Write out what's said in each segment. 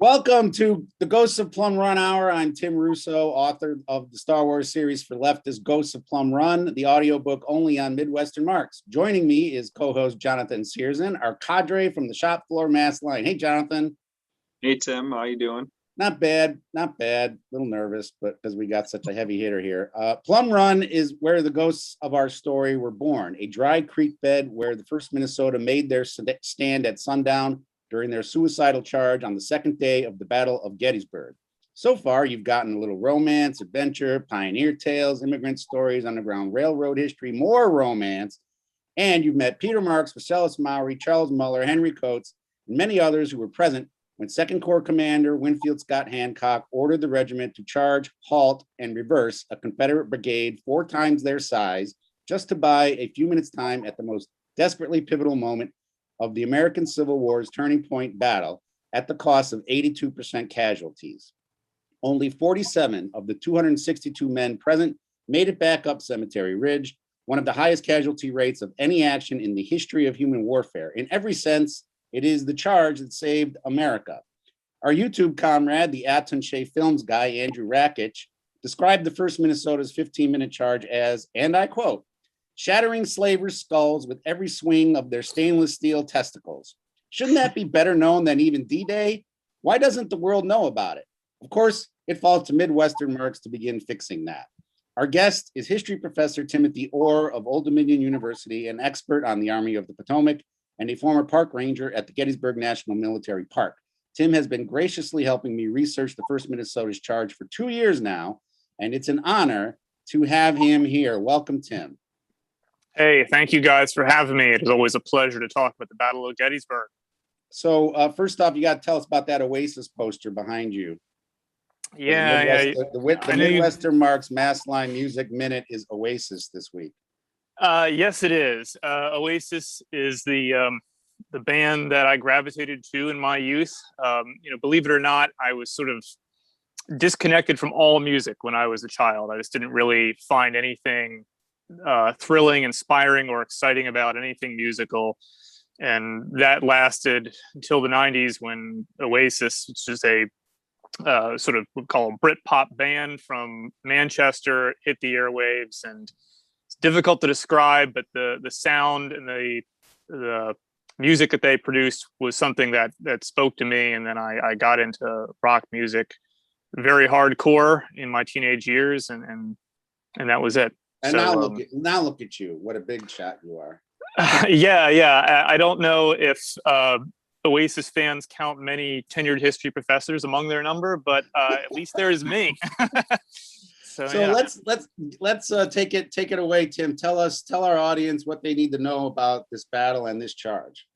Welcome to the Ghosts of Plum Run Hour. I'm Tim Russo, author of the Star Wars series for leftist Ghosts of Plum Run, the audiobook only on Midwestern Marks. Joining me is co-host Jonathan Searson, our cadre from the shop floor mass line. Hey, Jonathan. Hey, Tim. How you doing? Not bad, not bad. A little nervous, but because we got such a heavy hitter here. Plum Run is where the ghosts of our story were born, a dry creek bed where the 1st Minnesota made their stand at sundown during their suicidal charge on the second day of the Battle of Gettysburg. So far, you've gotten a little romance, adventure, pioneer tales, immigrant stories, Underground Railroad history, more romance, and you've met Peter Marks, Marcellus Maury, Charles Muller, Henry Coates, and many others who were present when 2nd Corps Commander Winfield Scott Hancock ordered the regiment to charge, halt, and reverse a Confederate brigade 4 times their size just to buy a few minutes' time at the most desperately pivotal moment of the American Civil War's turning point battle at the cost of 82% casualties. Only 47 of the 262 men present made it back up Cemetery Ridge, one of the highest casualty rates of any action in the history of human warfare. In every sense, it is the charge that saved America. Our YouTube comrade, the Attaché Films guy, Andrew Rakich, described the 1st Minnesota's 15-minute charge as, and I quote, shattering slavers' skulls with every swing of their stainless steel testicles. Shouldn't that be better known than even D-Day? Why doesn't the world know about it? Of course, it falls to Midwestern Marks to begin fixing that. Our guest is history professor Timothy Orr of Old Dominion University, an expert on the Army of the Potomac, and a former park ranger at the Gettysburg National Military Park. Tim has been graciously helping me research the 1st Minnesota's charge for 2 years now, and it's an honor to have him here. Welcome, Tim. Hey, thank you guys for having me. It is always a pleasure to talk about the Battle of Gettysburg. So first off, you got to tell us about that Oasis poster behind you. The Midwestern Marks Mass Line Music Minute is Oasis this week. Yes, it is. Oasis is the band that I gravitated to in my youth. Believe it or not, I was sort of disconnected from all music when I was a child. I just didn't really find anything thrilling, inspiring, or exciting about anything musical. And that lasted until the 90s when Oasis, which is a sort of, we'll call a Britpop band from Manchester, hit the airwaves. And it's difficult to describe, but the sound and the music that they produced was something that spoke to me. And then I got into rock music very hardcore in my teenage years, and that was it. And so, now look at you. What a big shot you are. Yeah. I don't know if Oasis fans count many tenured history professors among their number, but at least there is me. So yeah. let's take it away, Tim. Tell our audience what they need to know about this battle and this charge.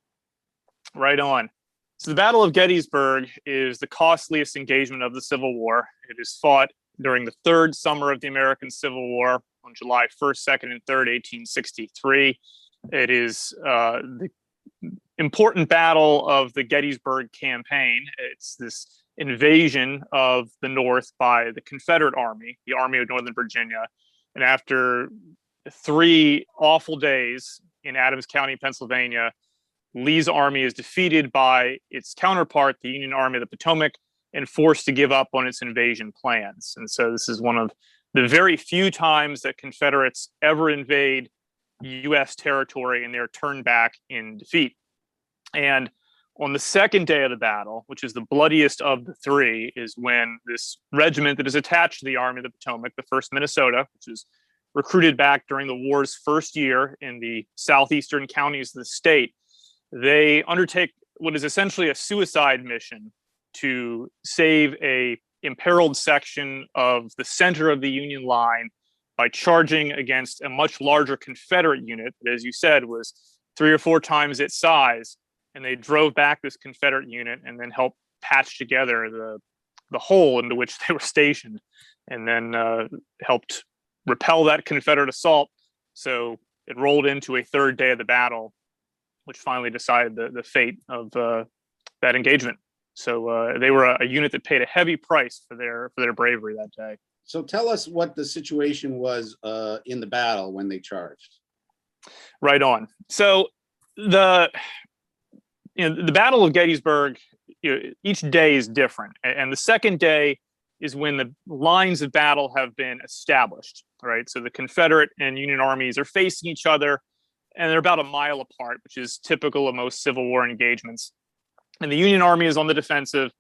Right on. So the Battle of Gettysburg is the costliest engagement of the Civil War. It is fought during the 3rd summer of the American Civil War on July 1st, 2nd, and 3rd, 1863. It is the important battle of the Gettysburg campaign. It's this invasion of the North by the Confederate Army, the Army of Northern Virginia. And after 3 awful days in Adams County, Pennsylvania, Lee's army is defeated by its counterpart, the Union Army of the Potomac, and forced to give up on its invasion plans. And so this is one of the very few times that Confederates ever invade U.S. territory and they're turned back in defeat. And on the 2nd day of the battle, which is the bloodiest of the 3, is when this regiment that is attached to the Army of the Potomac, the 1st Minnesota, which is recruited back during the war's first year in the southeastern counties of the state, they undertake what is essentially a suicide mission to save a imperiled section of the center of the Union line by charging against a much larger Confederate unit that, as you said, was 3 or 4 times its size. And they drove back this Confederate unit and then helped patch together the hole into which they were stationed, and then helped repel that Confederate assault. So it rolled into a 3rd day of the battle, which finally decided the fate of that engagement. So they were a unit that paid a heavy price for their bravery that day. So tell us what the situation was in the battle when they charged. Right on. So the Battle of Gettysburg each day is different. And the second day is when the lines of battle have been established, right? So the Confederate and Union armies are facing each other, and they're about a mile apart, which is typical of most Civil War engagements. And the Union Army is on the defensive,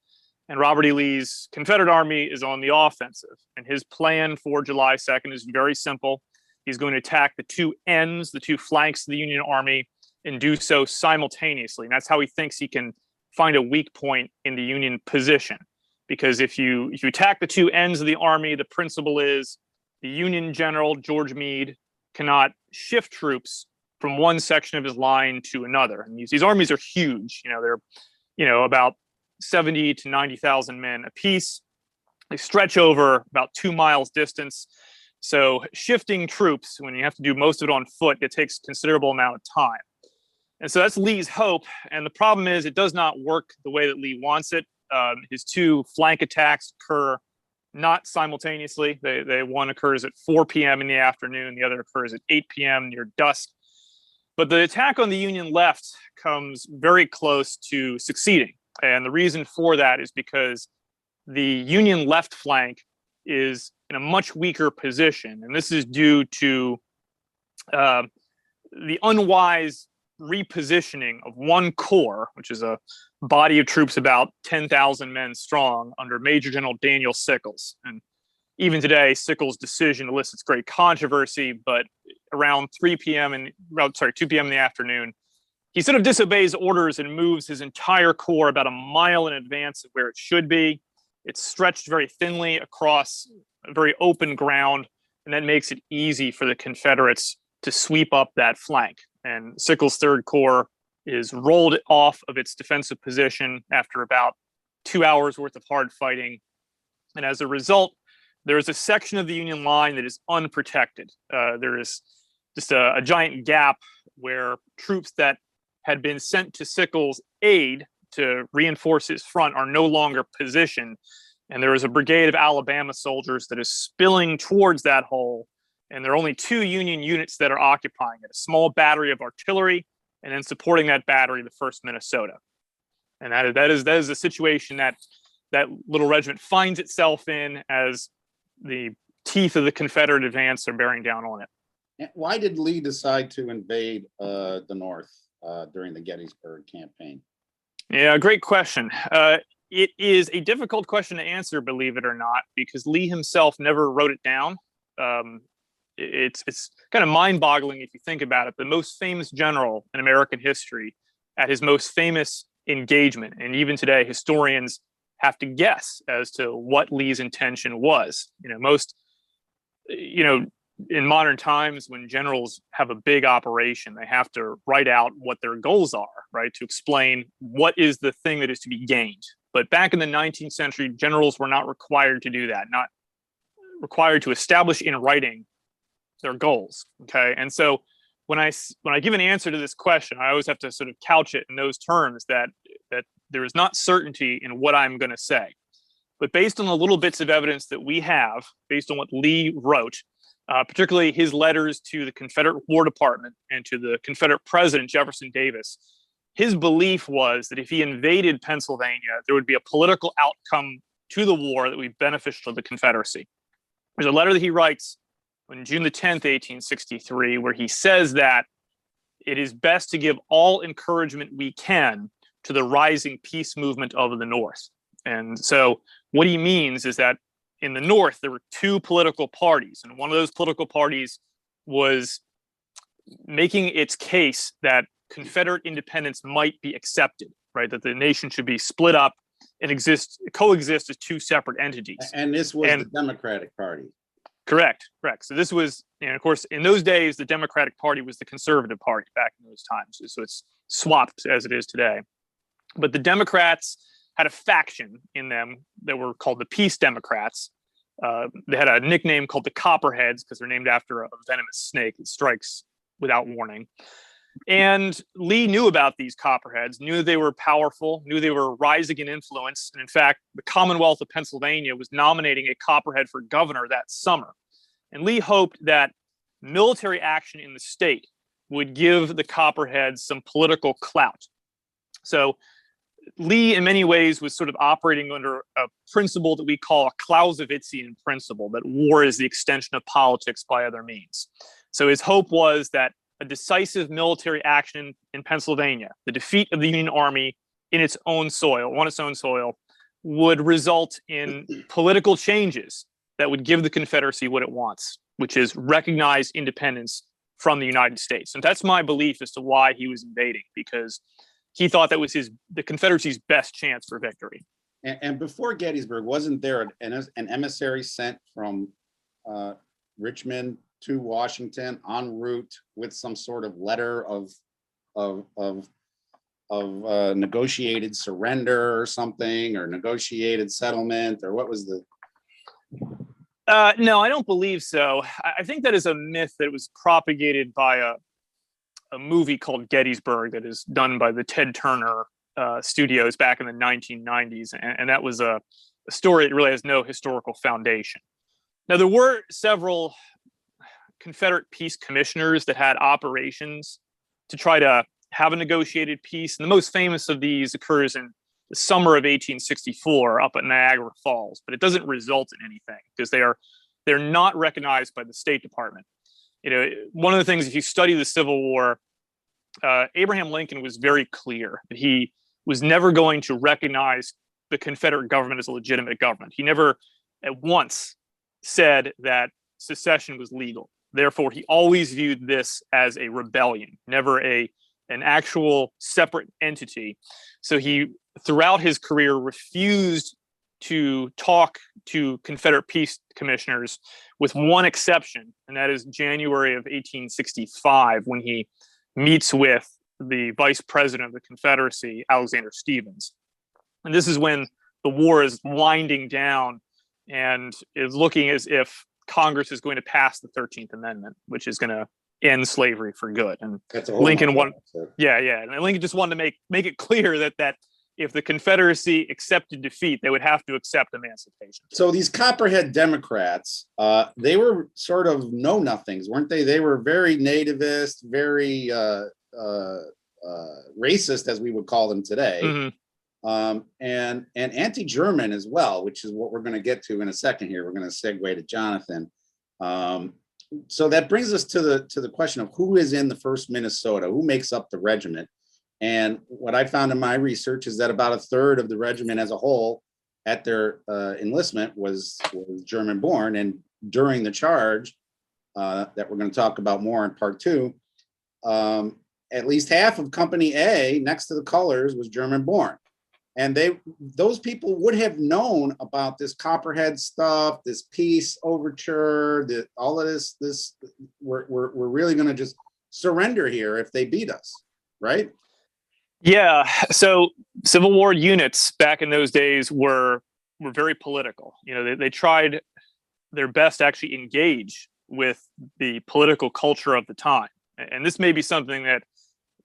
and Robert E. Lee's Confederate Army is on the offensive. And his plan for July 2nd is very simple. He's going to attack the two ends, the two flanks of the Union Army, and do so simultaneously. And that's how he thinks he can find a weak point in the Union position. Because if you attack the two ends of the army, the principle is the Union general, George Meade, cannot shift troops from one section of his line to another. And these armies are huge. They're about 70 to 90,000 men apiece. They stretch over about 2 miles distance. So shifting troops, when you have to do most of it on foot, it takes a considerable amount of time. And so that's Lee's hope. And the problem is it does not work the way that Lee wants it. His two flank attacks occur not simultaneously. One occurs at 4 p.m. in the afternoon. The other occurs at 8 p.m. near dusk. But the attack on the Union left comes very close to succeeding. And the reason for that is because the Union left flank is in a much weaker position. And this is due to the unwise repositioning of one corps, which is a body of troops about 10,000 men strong under Major General Daniel Sickles. And even today, Sickles' decision elicits great controversy, but around 2 p.m. in the afternoon, he sort of disobeys orders and moves his entire corps about a mile in advance of where it should be. It's stretched very thinly across very open ground, and that makes it easy for the Confederates to sweep up that flank. And Sickles' Third Corps is rolled off of its defensive position after about 2 hours worth of hard fighting. And as a result, there is a section of the Union line that is unprotected. There is just a giant gap where troops that had been sent to Sickles' aid to reinforce his front are no longer positioned. And there is a brigade of Alabama soldiers that is spilling towards that hole. And there are only 2 Union units that are occupying it, a small battery of artillery, and then supporting that battery, the 1st Minnesota. And that is the situation that little regiment finds itself in as the teeth of the Confederate advance are bearing down on it. Why did Lee decide to invade the North during the Gettysburg campaign? Yeah, great question. It is a difficult question to answer, believe it or not, because Lee himself never wrote it down. It's kind of mind-boggling if you think about it. The most famous general in American history at his most famous engagement, and even today, historians have to guess as to what Lee's intention was. In modern times, when generals have a big operation, they have to write out what their goals are, right, to explain what is the thing that is to be gained. But back in the 19th century, generals were not required to do that, not required to establish in writing their goals. Okay. And so when I give an answer to this question, I always have to sort of couch it in those terms that there is not certainty in what I'm going to say. But based on the little bits of evidence that we have, based on what Lee wrote, particularly his letters to the Confederate War Department and to the Confederate President Jefferson Davis, his belief was that if he invaded Pennsylvania, there would be a political outcome to the war that would be beneficial to the Confederacy. There's a letter that he writes on June the 10th, 1863, where he says that it is best to give all encouragement we can to the rising peace movement of the North. And so what he means is that in the North, there were 2 political parties, and one of those political parties was making its case that Confederate independence might be accepted, right? That the nation should be split up and coexist as 2 separate entities. And this was the Democratic Party. Correct. So this was, and of course, in those days, the Democratic Party was the conservative party back in those times. So it's swapped as it is today. But the Democrats had a faction in them that were called the Peace Democrats. They had a nickname called the Copperheads because they're named after a venomous snake that strikes without warning. And Lee knew about these Copperheads, knew they were powerful, knew they were rising in influence. And in fact, the Commonwealth of Pennsylvania was nominating a Copperhead for governor that summer. And Lee hoped that military action in the state would give the Copperheads some political clout. So Lee, in many ways, was sort of operating under a principle that we call a Clausewitzian principle, that war is the extension of politics by other means. So his hope was that a decisive military action in Pennsylvania, the defeat of the Union Army in its own soil, on its own soil, would result in political changes that would give the Confederacy what it wants, which is recognized independence from the United States. And that's my belief as to why he was invading, because he thought that was the Confederacy's best chance for victory. And before Gettysburg, wasn't there an emissary sent from Richmond to Washington en route with some sort of letter of negotiated surrender or something, or negotiated settlement, or what was the? No, I don't believe so. I think that is a myth that was propagated by a movie called Gettysburg that is done by the Ted Turner studios back in the 1990s. And that was a story that really has no historical foundation. Now, there were several Confederate peace commissioners that had operations to try to have a negotiated peace. And the most famous of these occurs in the summer of 1864 up at Niagara Falls, but it doesn't result in anything because they're not recognized by the State Department. You know, one of the things, if you study the Civil War, Abraham Lincoln was very clear that he was never going to recognize the Confederate government as a legitimate government. He never at once said that secession was legal. Therefore, he always viewed this as a rebellion, never an actual separate entity. So he, throughout his career, refused to talk to Confederate peace commissioners, with one exception, and that is January of 1865, when he meets with the vice president of the Confederacy, Alexander Stephens. And this is when the war is winding down and is looking as if Congress is going to pass the 13th Amendment, which is going to end slavery for good. And Lincoln and Lincoln just wanted to make it clear that if the Confederacy accepted defeat, they would have to accept emancipation. So these Copperhead Democrats, they were sort of know-nothings, weren't they? They were very nativist, very racist, as we would call them today, and anti-German as well, which is what we're going to get to in a second here. We're going to segue to Jonathan. So that brings us to the question of who is in the 1st Minnesota, who makes up the regiment. And what I found in my research is that about a third of the regiment as a whole at their enlistment was German born. And during the charge that we're going to talk about more in part 2, at least half of Company A next to the colors was German born. And those people would have known about this Copperhead stuff, this peace overture, all of this we're really going to just surrender here if they beat us, right? Yeah. So Civil War units back in those days were very political. You know, they tried their best to actually engage with the political culture of the time. And this may be something that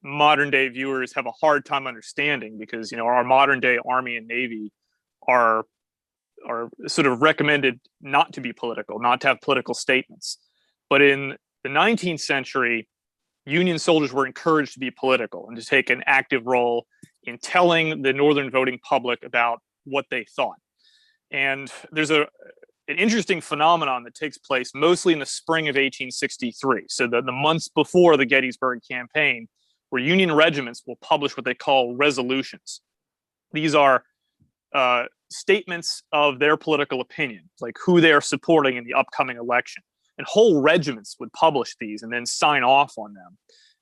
modern day viewers have a hard time understanding, because, you know, our modern day Army and Navy are sort of recommended not to be political, not to have political statements. But in the 19th century, Union soldiers were encouraged to be political and to take an active role in telling the Northern voting public about what they thought. And there's an interesting phenomenon that takes place mostly in the spring of 1863. So the months before the Gettysburg campaign, where Union regiments will publish what they call resolutions. These are statements of their political opinion, like who they are supporting in the upcoming election. And whole regiments would publish these and then sign off on them.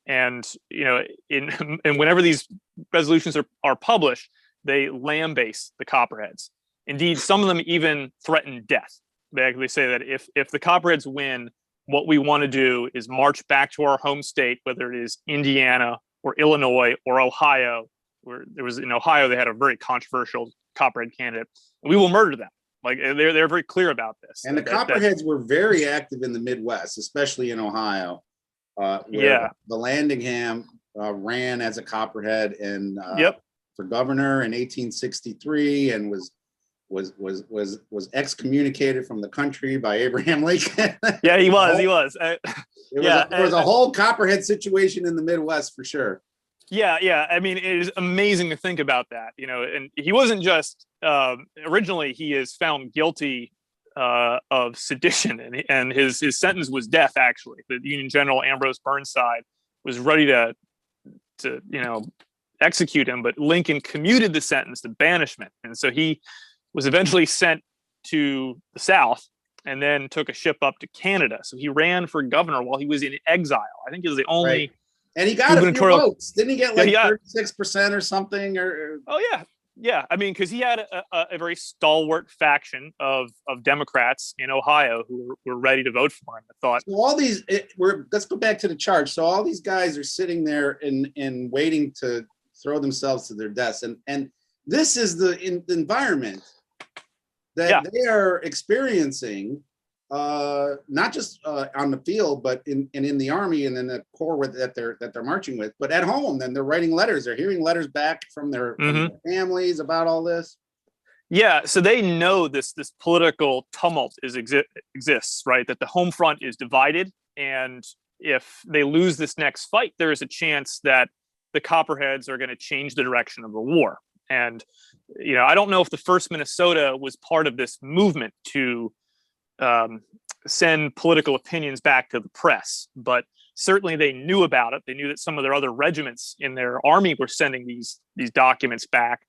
And, you know, and whenever these resolutions are published, they lambaste the Copperheads. Indeed, some of them even threaten death. They actually say that if the Copperheads win, what we want to do is march back to our home state, whether it is Indiana or Illinois or Ohio, where there was in Ohio, they had a very controversial Copperhead candidate. And we will murder them. Like they're very clear about this. And the Copperheads were very active in the Midwest, especially in Ohio. The Landingham ran as a Copperhead and for governor in 1863 and was excommunicated from the country by Abraham Lincoln. Yeah, he was. There was a whole Copperhead situation in the Midwest for sure. Yeah. I mean, it is amazing to think about that, and he wasn't just, originally he is found guilty of sedition, and his sentence was death. Actually, the Union General Ambrose Burnside was ready to execute him, but Lincoln commuted the sentence to banishment, and so he was eventually sent to the South and then took a ship up to Canada. So he ran for governor while he was in exile. I think he was the only. Right. And he got a few votes. Didn't he get like 36% or something? Oh yeah. I mean, because he had a very stalwart faction of Democrats in Ohio who were ready to vote for him. I thought. So all these, let's go back to the charge. So all these guys are sitting there and waiting to throw themselves to their deaths, and this is the environment that they are experiencing, not just on the field, but in the army and in the corps that they're marching with, but at home. Then they're writing letters. They're hearing letters back from their families about all this. Yeah, so they know this political tumult exists, right? That the home front is divided, and if they lose this next fight, there is a chance that the Copperheads are going to change the direction of the war. And I don't know if the 1st Minnesota was part of this movement to send political opinions back to the press, but certainly they knew about it. They knew that some of their other regiments in their army were sending these documents back.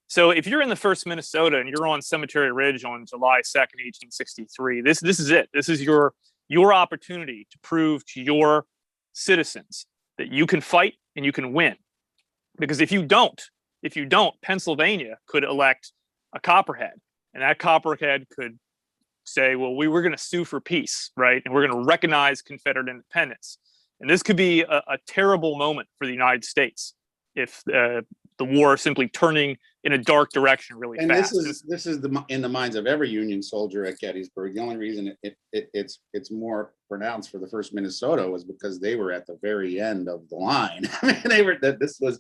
So if you're in the 1st Minnesota and you're on Cemetery Ridge on July 2nd, 1863, this is it. This is your opportunity to prove to your citizens that you can fight and you can win. Because if you don't, Pennsylvania could elect a Copperhead, and that Copperhead could say, well, we were going to sue for peace, right? And we're going to recognize Confederate independence. And this could be a terrible moment for the United States if the war is simply turning in a dark direction really fast. And this is in the minds of every Union soldier at Gettysburg. The only reason it's more pronounced for the 1st Minnesota was because they were at the very end of the line. I mean,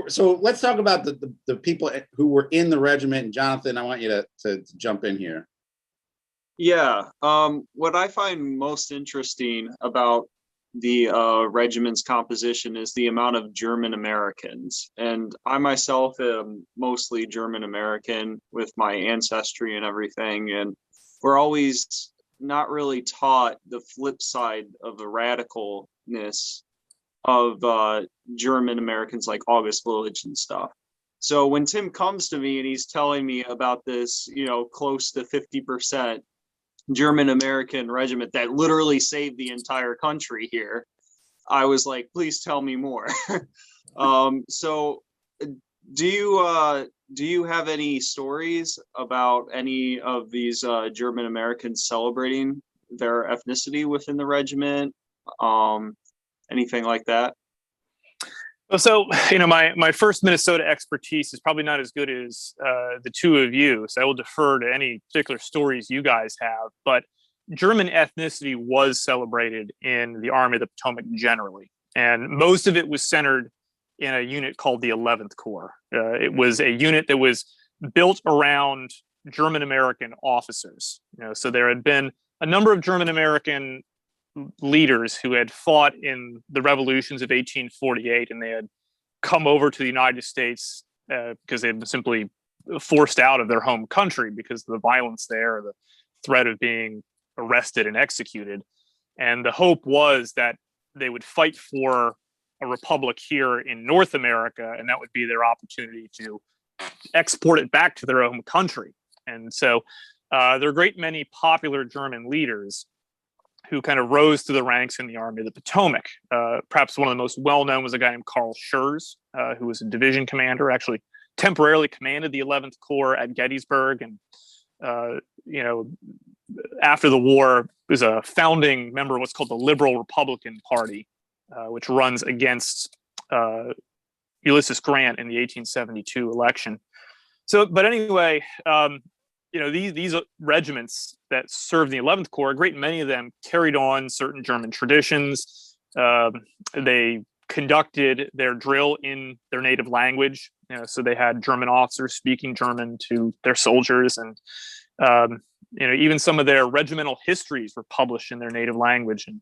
so let's talk about the people who were in the regiment. And Jonathan, I want you to jump in here. Yeah. What I find most interesting about the regiment's composition is the amount of German Americans. And I myself am mostly German American with my ancestry and everything. And we're always not really taught the flip side of the radicalness of German Americans like August Village and stuff. So when Tim comes to me and he's telling me about this, close to 50% German American regiment that literally saved the entire country here, I was like, please tell me more. So do you have any stories about any of these German Americans celebrating their ethnicity within the regiment? Anything like that? Well, so, my 1st Minnesota expertise is probably not as good as the two of you, so I will defer to any particular stories you guys have. But German ethnicity was celebrated in the Army of the Potomac generally, and most of it was centered in a unit called the 11th Corps. It was a unit that was built around German American officers. So there had been a number of German American leaders who had fought in the revolutions of 1848, and they had come over to the United States because they had been simply forced out of their home country because of the violence there, or the threat of being arrested and executed. And the hope was that they would fight for a republic here in North America, and that would be their opportunity to export it back to their own country. And so there are a great many popular German leaders who kind of rose through the ranks in the Army of the Potomac. Perhaps one of the most well-known was a guy named Carl Schurz, who was a division commander, actually temporarily commanded the 11th Corps at Gettysburg. And, after the war, was a founding member of what's called the Liberal Republican Party, which runs against Ulysses Grant in the 1872 election. So, but anyway, these regiments that served the 11th Corps, a great many of them carried on certain German traditions. They conducted their drill in their native language. So they had German officers speaking German to their soldiers, and even some of their regimental histories were published in their native language. And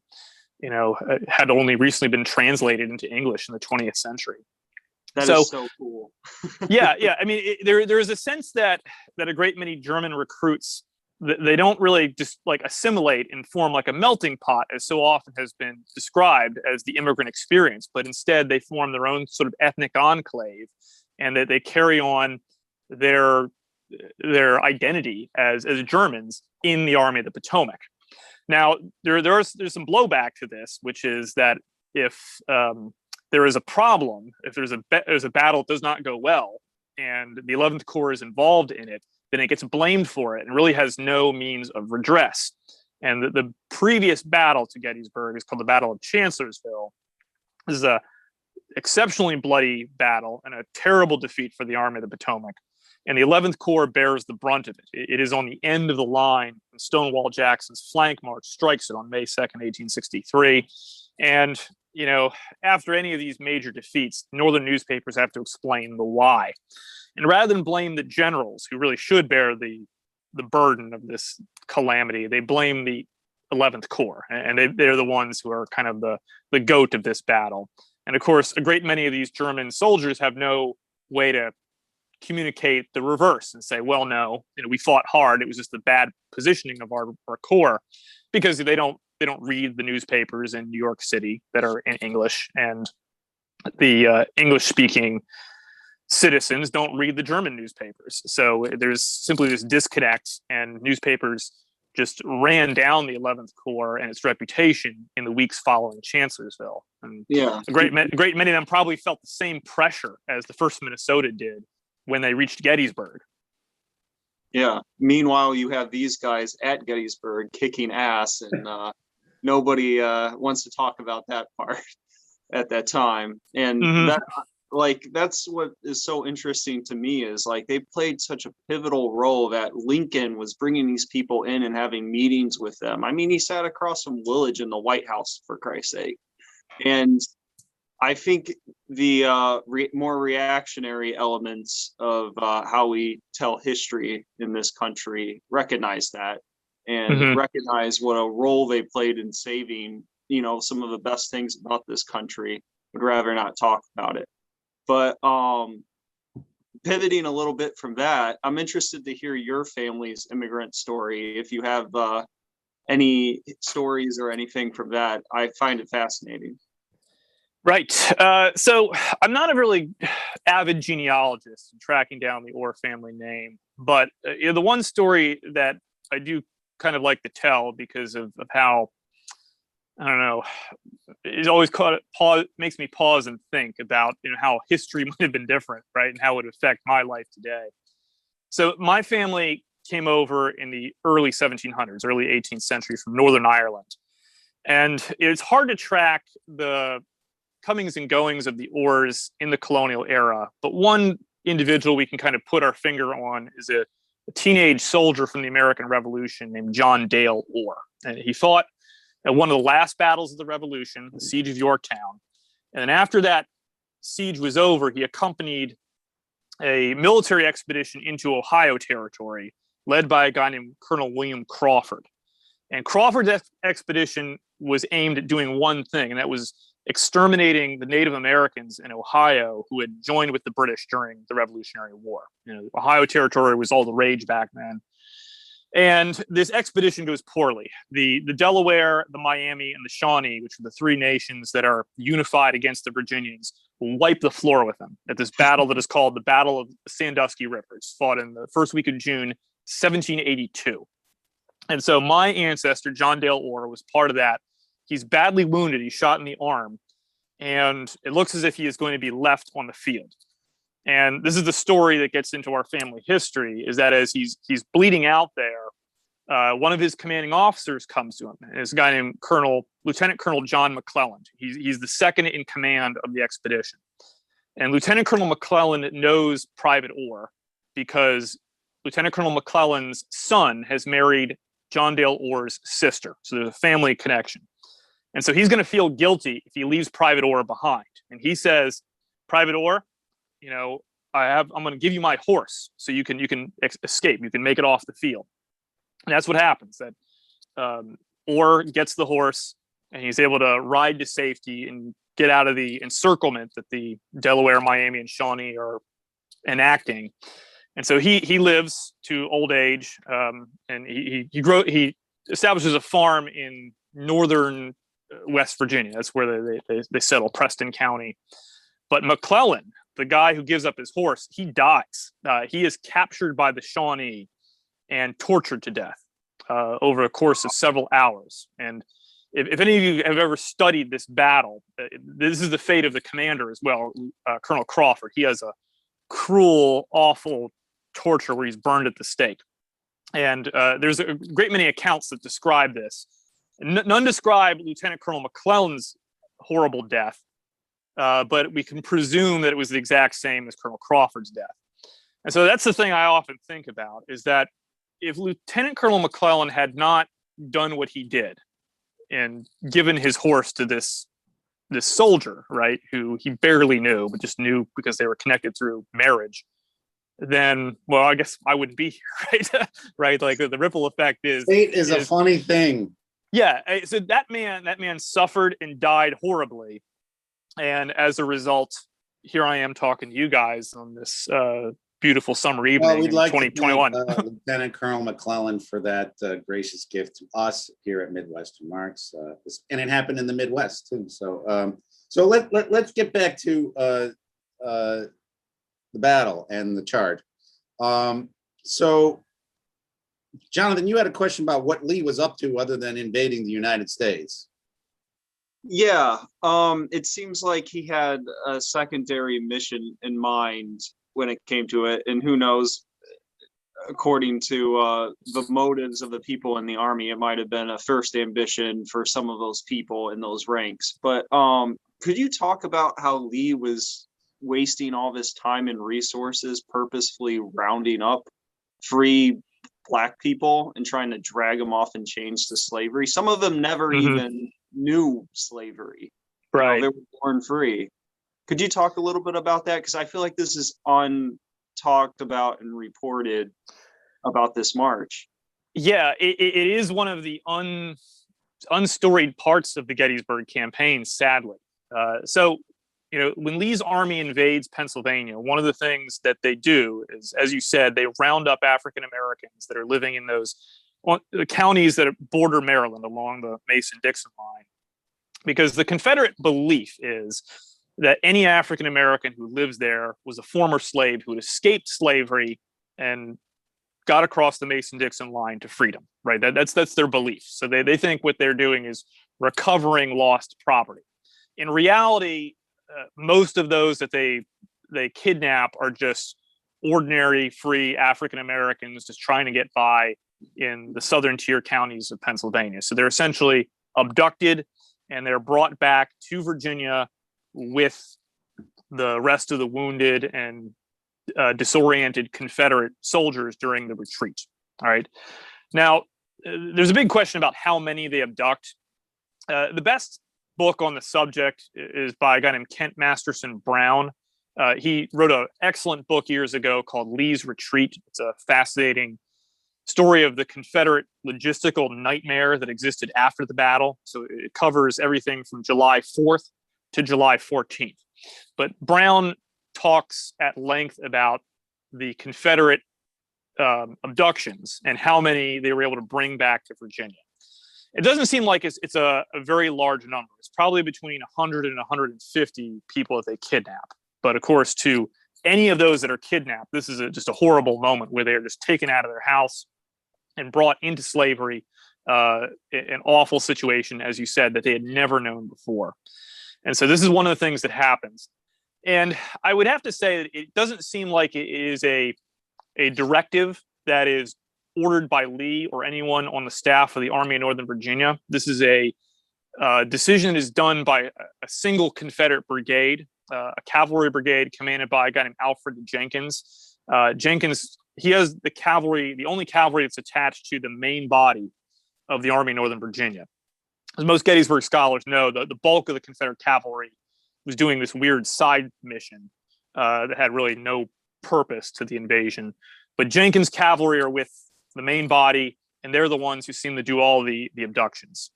had only recently been translated into English in the 20th century. That is so cool. yeah. I mean, there is a sense that a great many German recruits, they don't really just like assimilate and form like a melting pot, as so often has been described as the immigrant experience, but instead they form their own sort of ethnic enclave, and that they carry on their identity as Germans in the Army of the Potomac. Now, there's some blowback to this, which is that if there is a problem, if there's a battle that does not go well, and the 11th Corps is involved in it, then it gets blamed for it and really has no means of redress. And the previous battle to Gettysburg is called the Battle of Chancellorsville. This is a exceptionally bloody battle and a terrible defeat for the Army of the Potomac. And the 11th Corps bears the brunt of it. It is on the end of the line, and Stonewall Jackson's flank march strikes it on May 2nd, 1863. And, after any of these major defeats, Northern newspapers have to explain the why. And rather than blame the generals, who really should bear the burden of this calamity, they blame the 11th Corps. And they're the ones who are kind of the goat of this battle. And of course, a great many of these German soldiers have no way to communicate the reverse and say, well, no, we fought hard. It was just the bad positioning of our corps, because they don't read the newspapers in New York City that are in English, and the English speaking citizens don't read the German newspapers. So there's simply this disconnect, and newspapers just ran down the 11th Corps and its reputation in the weeks following Chancellorsville. And a great many of them probably felt the same pressure as the 1st Minnesota did when they reached Gettysburg. Yeah. Meanwhile, you have these guys at Gettysburg kicking ass, and nobody wants to talk about that part at that time. And that's what is so interesting to me, is like they played such a pivotal role that Lincoln was bringing these people in and having meetings with them. I mean, he sat across from Willage in the White House, for Christ's sake. And I think the more reactionary elements of how we tell history in this country recognize that, and recognize what a role they played in saving, some of the best things about this country. Would rather not talk about it. But pivoting a little bit from that, I'm interested to hear your family's immigrant story. If you have any stories or anything from that, I find it fascinating. Right. So I'm not a really avid genealogist in tracking down the Orr family name, but the one story that I do kind of like to tell, because of how, I don't know, it always makes me pause and think about how history might have been different, right, and how it would affect my life today. So my family came over in the early 1700s, early 18th century, from Northern Ireland, and it's hard to track the comings and goings of the Orrs in the colonial era. But one individual we can kind of put our finger on is a teenage soldier from the American Revolution named John Dale Orr. And he fought at one of the last battles of the Revolution, the Siege of Yorktown. And then after that siege was over, he accompanied a military expedition into Ohio territory, led by a guy named Colonel William Crawford. And Crawford's expedition was aimed at doing one thing, and that was exterminating the Native Americans in Ohio who had joined with the British during the Revolutionary War. Ohio territory was all the rage back then. And this expedition goes poorly. The Delaware, the Miami, and the Shawnee, which are the three nations that are unified against the Virginians, wipe the floor with them at this battle that is called the Battle of the Sandusky River. It's fought in the first week of June, 1782. And so my ancestor, John Dale Orr, was part of that. He's badly wounded. He's shot in the arm. And it looks as if he is going to be left on the field. And this is the story that gets into our family history, is that as he's bleeding out there, one of his commanding officers comes to him. And it's a guy named Lieutenant Colonel John McClellan. He's the second in command of the expedition. And Lieutenant Colonel McClellan knows Private Orr because Lieutenant Colonel McClellan's son has married John Dale Orr's sister. So there's a family connection. And so he's going to feel guilty if he leaves Private Orr behind. And he says, Private Orr, I'm going to give you my horse so you can escape. You can make it off the field. And that's what happens. That Orr gets the horse, and he's able to ride to safety and get out of the encirclement that the Delaware, Miami, and Shawnee are enacting. And so he lives to old age, and he establishes a farm in northern West Virginia. That's where they settle, Preston County. But McClellan, the guy who gives up his horse, he dies. He is captured by the Shawnee and tortured to death over a course of several hours. And if any of you have ever studied this battle, this is the fate of the commander as well, Colonel Crawford. He has a cruel, awful torture where he's burned at the stake. And there's a great many accounts that describe this. None describe Lieutenant Colonel McClellan's horrible death, but we can presume that it was the exact same as Colonel Crawford's death. And so that's the thing I often think about, is that if Lieutenant Colonel McClellan had not done what he did and given his horse to this soldier, right, who he barely knew, but just knew because they were connected through marriage, then, well, I guess I wouldn't be here, right? Right? Like the ripple effect is... Fate is a funny thing. Yeah. So that man suffered and died horribly. And as a result, here I am talking to you guys on this beautiful summer evening We'd like 2021. to thank Lieutenant Colonel McClellan for that gracious gift to us here at Midwestern Marks, and it happened in the Midwest too. So, let's get back to the battle and the charge. So, Jonathan, you had a question about what Lee was up to other than invading the United States. Yeah, it seems like he had a secondary mission in mind when it came to it, and who knows, according to the motives of the people in the army, it might have been a first ambition for some of those people in those ranks. But could you talk about how Lee was wasting all this time and resources purposefully rounding up free Black people and trying to drag them off in chains to slavery? Some of them never even knew slavery. Right. They were born free. Could you talk a little bit about that? Because I feel like this is talked about and reported about this march. Yeah, it is one of the unstoried parts of the Gettysburg campaign, sadly. So, when Lee's army invades Pennsylvania, one of the things that they do is, as you said, they round up African Americans that are living in those counties that border Maryland along the Mason-Dixon line. Because the Confederate belief is that any African American who lives there was a former slave who had escaped slavery and got across the Mason-Dixon line to freedom, right? That's their belief. So they think what they're doing is recovering lost property. In reality, most of those that they kidnap are just ordinary free African Americans just trying to get by in the southern tier counties of Pennsylvania. So they're essentially abducted and they're brought back to Virginia with the rest of the wounded and disoriented Confederate soldiers during the retreat. All right. Now, there's a big question about how many they abduct. The best book on the subject is by a guy named Kent Masterson Brown. He wrote an excellent book years ago called Lee's Retreat. It's a fascinating story of the Confederate logistical nightmare that existed after the battle. So it covers everything from July 4th to July 14th. But Brown talks at length about the Confederate abductions and how many they were able to bring back to Virginia. It doesn't seem like it's a very large number. It's probably between 100 and 150 people that they kidnap. But of course, to any of those that are kidnapped, this is just a horrible moment where they're just taken out of their house and brought into slavery, an awful situation, as you said, that they had never known before. And so this is one of the things that happens. And I would have to say that it doesn't seem like it is a directive that is ordered by Lee or anyone on the staff of the Army of Northern Virginia. This is a decision that is done by a single Confederate brigade, a cavalry brigade commanded by a guy named Alfred Jenkins. Jenkins, he has the cavalry, the only cavalry that's attached to the main body of the Army of Northern Virginia. As most Gettysburg scholars know, the bulk of the Confederate cavalry was doing this weird side mission that had really no purpose to the invasion. But Jenkins' cavalry are with the main body, and they're the ones who seem to do all the abductions.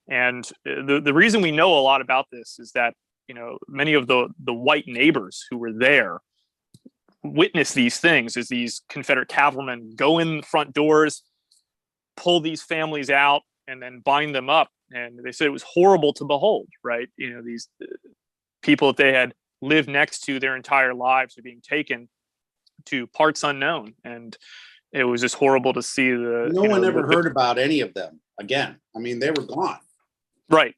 And the reason we know a lot about this is that, many of the white neighbors who were there witness these things as these Confederate cavalrymen go in the front doors, pull these families out, and then bind them up. And they said it was horrible to behold, right? These people that they had lived next to their entire lives are being taken to parts unknown. And it was just horrible to see no one ever heard about any of them again. I mean, they were gone. Right.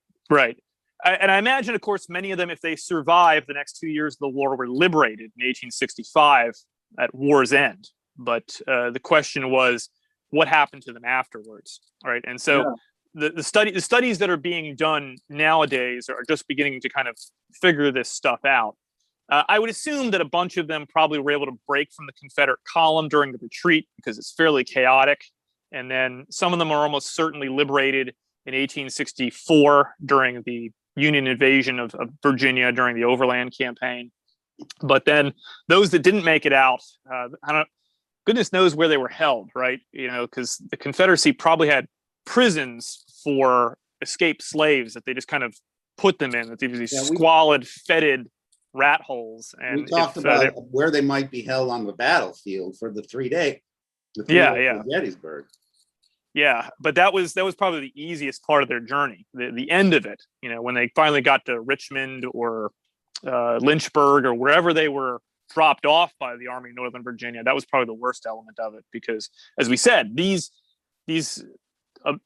And I imagine, of course, many of them, if they survived the next 2 years of the war, were liberated in 1865 at war's end. But the question was, what happened to them afterwards, right? And so the studies that are being done nowadays are just beginning to kind of figure this stuff out. I would assume that a bunch of them probably were able to break from the Confederate column during the retreat because it's fairly chaotic. And then some of them are almost certainly liberated in 1864 during the Union invasion of Virginia during the Overland Campaign. But then those that didn't make it out, goodness knows where they were held, right? Because the Confederacy probably had prisons for escaped slaves that they just kind of put them in, that these squalid, fetid rat holes. And we talked about where they might be held on the battlefield for the 3 day. Gettysburg. Yeah, but that was probably the easiest part of their journey. The end of it, when they finally got to Richmond or Lynchburg or wherever they were dropped off by the Army of Northern Virginia, that was probably the worst element of it, because, as we said, these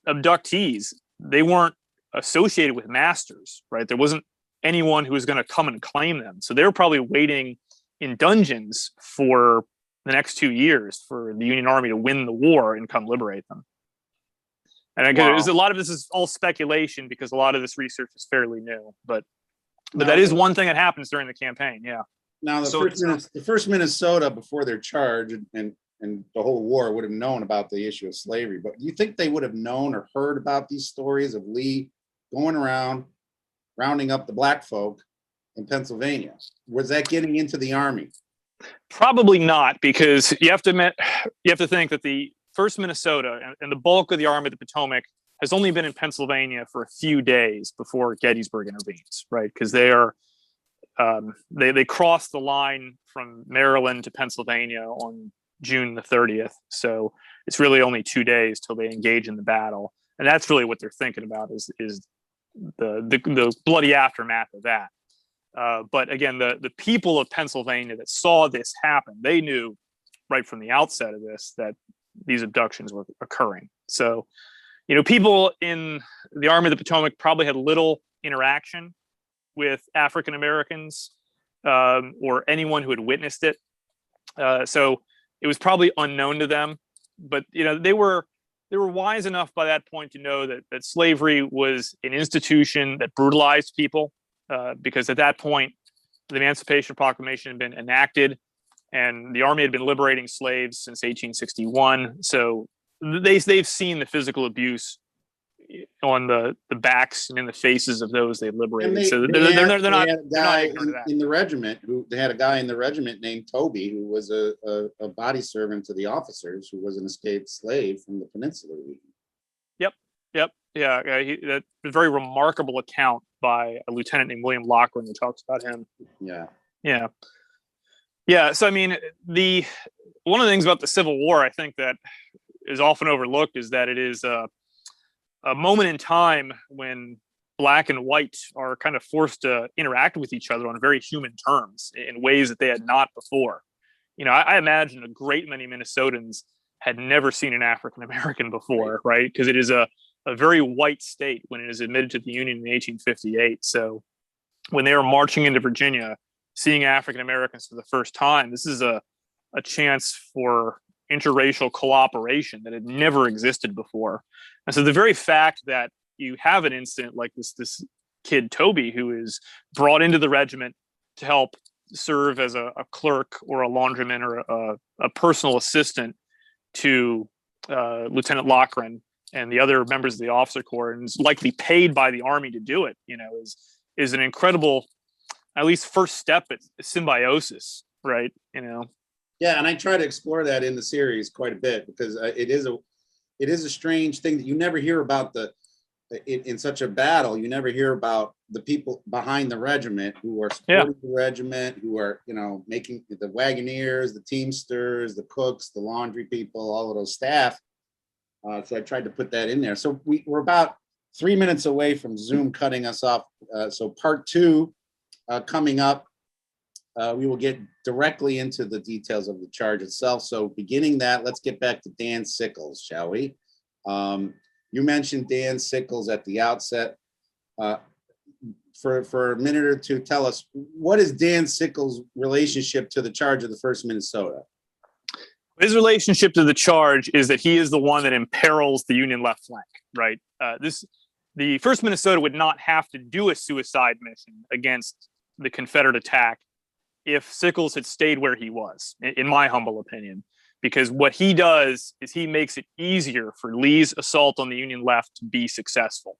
abductees, they weren't associated with masters, right? There wasn't anyone who was going to come and claim them, so they were probably waiting in dungeons for the next 2 years for the Union Army to win the war and come liberate them. And again, a lot of this is all speculation because a lot of this research is fairly new, but that is one thing that happens during the campaign. Yeah. Now, the first Minnesota, before their charge and the whole war, would have known about the issue of slavery. But do you think they would have known or heard about these stories of Lee going around rounding up the black folk in Pennsylvania? Was that getting into the Army? Probably not, because you have to think that the first Minnesota and the bulk of the Army of the Potomac has only been in Pennsylvania for a few days before Gettysburg intervenes, right? Because they crossed the line from Maryland to Pennsylvania on June the 30th. So it's really only 2 days till they engage in the battle. And that's really what they're thinking about is the bloody aftermath of that. But again, the people of Pennsylvania that saw this happen, they knew right from the outset of this that these abductions were occurring. So, people in the Army of the Potomac probably had little interaction with African Americans or anyone who had witnessed it. So it was probably unknown to them. But they were wise enough by that point to know that slavery was an institution that brutalized people, because at that point the Emancipation Proclamation had been enacted, and the Army had been liberating slaves since 1861. So they've seen the physical abuse on the backs and in the faces of those they liberated. They're not ignorant of that. In the regiment, they had a guy in the regiment named Toby, who was a body servant to the officers, who was an escaped slave from the Peninsula region. Yep. Yeah. That a very remarkable account by a lieutenant named William Lochran who talks about him. Yeah. So, I mean, one of the things about the Civil War, I think, that is often overlooked is that it is a moment in time when black and white are kind of forced to interact with each other on very human terms in ways that they had not before. I imagine a great many Minnesotans had never seen an African American before, right? Because it is a very white state when it is admitted to the Union in 1858. So when they were marching into Virginia, seeing African Americans for the first time, this is a chance for interracial cooperation that had never existed before. And so the very fact that you have an incident like this kid Toby, who is brought into the regiment to help serve as a clerk or a laundryman or a personal assistant to Lieutenant Lochran and the other members of the officer corps, and is likely paid by the Army to do it, is an incredible, at least first step at symbiosis, right? Yeah, and I try to explore that in the series quite a bit, because it is a strange thing that you never hear about in such a battle, you never hear about the people behind the regiment who are supporting the regiment, who are, making the wagoneers, the teamsters, the cooks, the laundry people, all of those staff. So I tried to put that in there. So we're about 3 minutes away from Zoom cutting us off. So part 2 coming up, we will get directly into the details of the charge itself. So beginning that, let's get back to Dan Sickles, shall we? You mentioned Dan Sickles at the outset. For a minute or two, tell us, what is Dan Sickles' relationship to the charge of the 1st Minnesota? His relationship to the charge is that he is the one that imperils the Union left flank, right? The 1st Minnesota would not have to do a suicide mission against the Confederate attack if Sickles had stayed where he was, in my humble opinion. Because what he does is he makes it easier for Lee's assault on the Union left to be successful.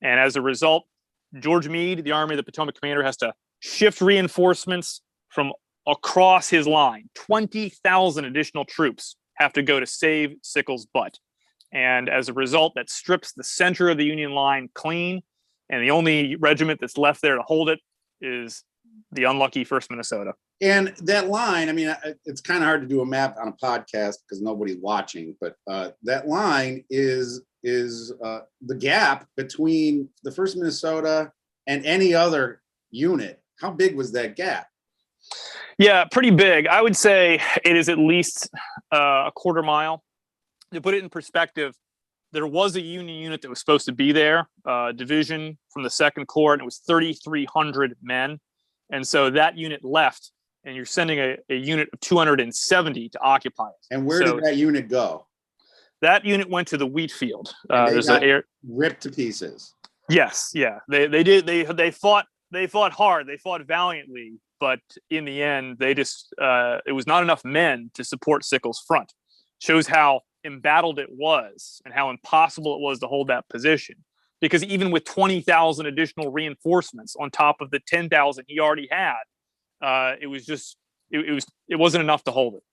And as a result, George Meade, the Army of the Potomac commander, has to shift reinforcements from across his line. 20,000 additional troops have to go to save Sickles' butt. And as a result, that strips the center of the Union line clean. And the only regiment that's left there to hold it is the unlucky 1st Minnesota. And that line, I mean, it's kind of hard to do a map on a podcast because nobody's watching, but that line is the gap between the 1st Minnesota and any other unit. How big was that gap? Yeah, pretty big. I would say it is at least a quarter mile. To put it in perspective, there was a Union unit that was supposed to be there, division from the 2nd Corps, and it was 3,300 men. And so that unit left, and you're sending a unit of 270 to occupy it. And where did that unit go? That unit went to the wheat field. They got ripped to pieces. Yes, yeah. They did. They fought hard. They fought valiantly, but in the end, they just it was not enough men to support Sickles' front. Shows how embattled it was and how impossible it was to hold that position. Because even with 20,000 additional reinforcements on top of the 10,000 he already had, it wasn't enough to hold it.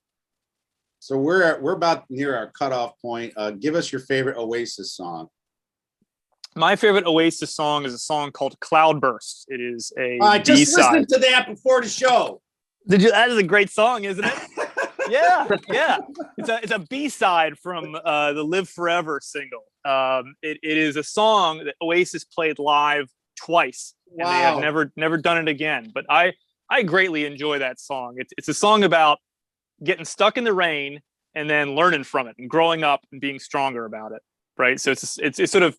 So we're about near our cutoff point. Give us your favorite Oasis song. My favorite Oasis song is a song called Cloudburst. It is a I just B-side. listened to that before the show. That is a great song, isn't it? Yeah. It's a B-side from the Live Forever single. It is a song that Oasis played live twice, and they have never done it again. But I greatly enjoy that song. It's a song about getting stuck in the rain and then learning from it and growing up and being stronger about it. Right. So it's sort of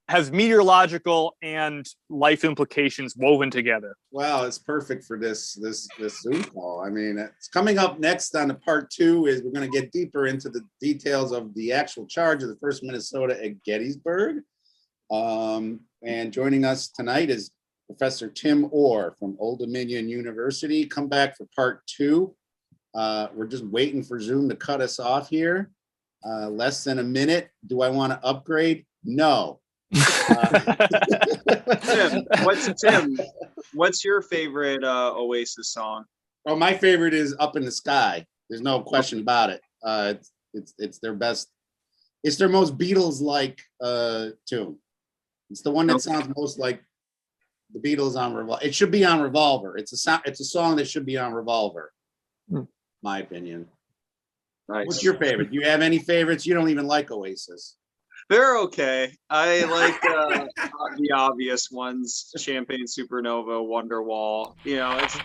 has meteorological and life implications woven together. Wow, it's perfect for this Zoom call. I mean, it's coming up next on the part 2 is we're going to get deeper into the details of the actual charge of the 1st Minnesota at Gettysburg. And joining us tonight is Professor Tim Orr from Old Dominion University. Come back for part 2. We're just waiting for Zoom to cut us off here. Less than a minute. Do I want to upgrade? No. Tim, what's your favorite Oasis song? Oh, my favorite is Up in the Sky. There's no question about it. It's their best. It's their most Beatles-like tune. It's the one that sounds most like the Beatles on Revolver. It should be on Revolver. It's a song that should be on Revolver. My opinion. Nice. What's your favorite? Do you have any favorites? You don't even like Oasis. They're okay. I like the obvious ones: Champagne Supernova, Wonderwall. It's